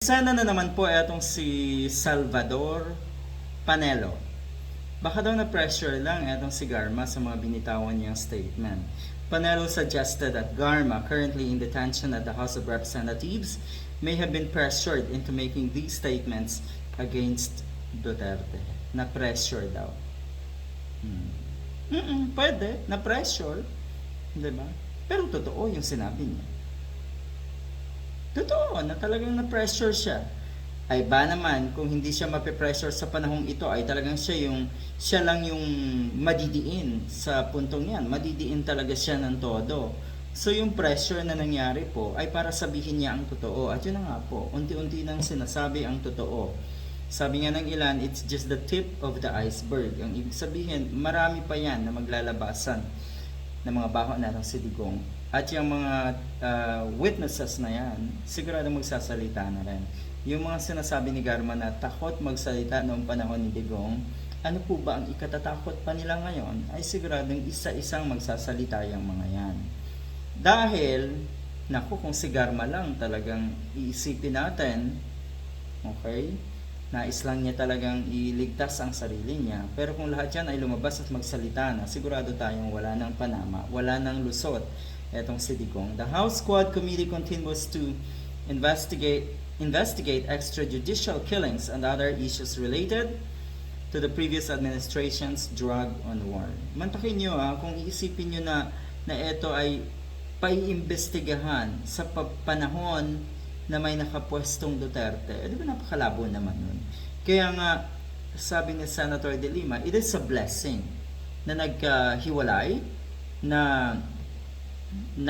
Sana na naman po etong si Salvador Panelo. Baka daw na-pressure lang etong si Garma sa mga binitawan niyang statement. Panelo suggested that Garma, currently in detention at the House of Representatives, may have been pressured into making these statements against Duterte. Na-pressure daw. Pwede, na-pressure. Diba? Pero totoo yung sinabi niya. Totoo na talagang na-pressure siya. Ay ba naman kung hindi siya mape-pressure sa panahong ito ay talagang siya lang yung madidiin sa puntong yan. Madidiin talaga siya ng todo. So yung pressure na nangyari po ay para sabihin niya ang totoo. At yun na nga po, unti-unti nang sinasabi ang totoo. Sabi nga ng ilan, it's just the tip of the iceberg. Ang ibig sabihin, marami pa yan na maglalabasan ng mga baho na ng sidigong. At yung mga witnesses na yan, sigurado magsasalita na rin. Yung mga sinasabi ni Garma na takot magsalita noong panahon ni Digong, ano po ba ang ikatatakot pa nila ngayon? Ay siguradong isa-isang magsasalita yung mga yan. Dahil, naku, kung si Garma lang talagang iisipin natin, okay, nais lang niya talagang iligtas ang sarili niya. Pero kung lahat yan ay lumabas at magsalita na, sigurado tayong wala ng panama, wala ng lusot etong si Digong. The House Squad Committee continues to investigate extrajudicial killings and other issues related to the previous administration's drug on war. Mantakin nyo kung iisipin nyo na ito ay paiimbestigahan sa panahon na may nakapwestong Duterte. Di ba napakalabo naman nun? Kaya nga, sabi ni Senator De Lima, it is a blessing na naghiwalay, na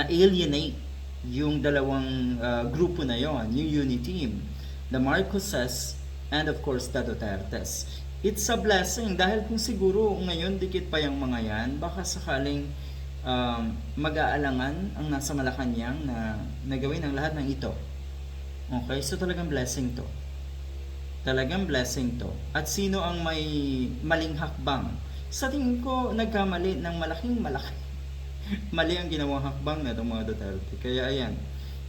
alienate yung dalawang grupo na yon, yung Uniteam, the Marcoses and of course the Dutertes. It's a blessing dahil kung siguro ngayon dikit pa yung mga yan, baka sakaling mag-aalangan ang nasa Malacanang na gawin ang lahat ng ito. Okay, so talagang blessing to. Talagang blessing to. At sino ang may maling hakbang? Sa tingin ko, nagkamali ng malaking mali ang ginawang hakbang na itong mga Duterte. Kaya ayan,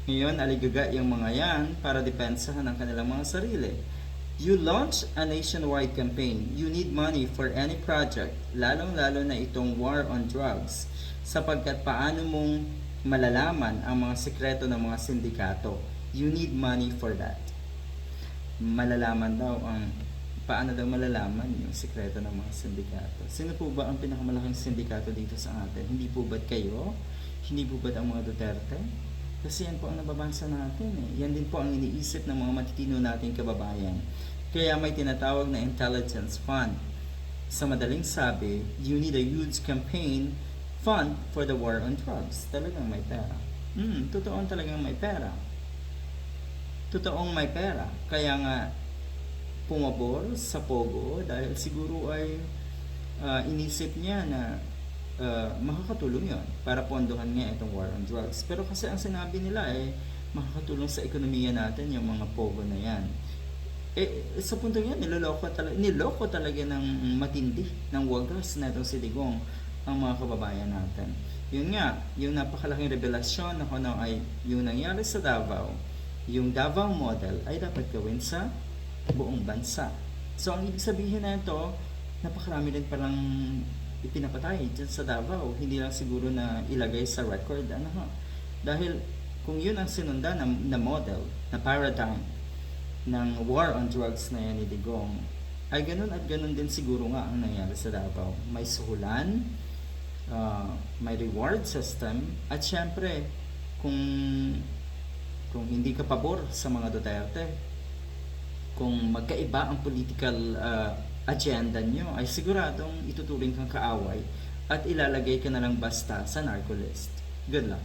ngayon aligaga yung mga yan para depensahan ang kanilang mga sarili. You launch a nationwide campaign. You need money for any project, lalong-lalo na itong war on drugs, sapagkat paano mong malalaman ang mga sikreto ng mga sindikato? You need money for that. Malalaman daw paano daw malalaman yung sikreto ng mga sindikato. Sino po ba ang pinakamalaking sindikato dito sa atin? Hindi po ba't kayo? Hindi po ba't ang mga Duterte? Kasi yan po ang nababasa natin Yan din po ang iniisip ng mga matitino nating kababayan. Kaya may tinatawag na intelligence fund. Sa madaling sabi, you need a huge campaign fund for the war on drugs. Talagang may pera. Totoong talagang may pera. Totoong may pera. Kaya nga, pumabor sa Pogo dahil siguro ay inisip niya na makakatulong yon para pondohan nga itong war on drugs. Pero kasi ang sinabi nila ay makakatulong sa ekonomiya natin yung mga Pogo na yan. Sa punto yan, niloko talaga ng matindi, ng wagas na itong si Digong ang mga kababayan natin. Yun nga, yung napakalaking revelasyon na ano ay yung nangyari sa Davao, yung Davao model ay dapat gawin sa buong bansa. So, ang ibig sabihin na ito, napakarami rin palang ipinapatay dyan sa Davao. Hindi lang siguro na ilagay sa record. Dahil kung yun ang sinundan na model, na paradigm ng war on drugs na yan ni Digong, ay ganun at ganun din siguro nga ang nangyari sa Davao. May suhulan, may reward system, at syempre, kung hindi ka pabor sa mga Duterte, kung magkaiba ang political agenda nyo, ay siguradong ituturing kang kaaway at ilalagay ka na lang basta sa narco list. Good luck.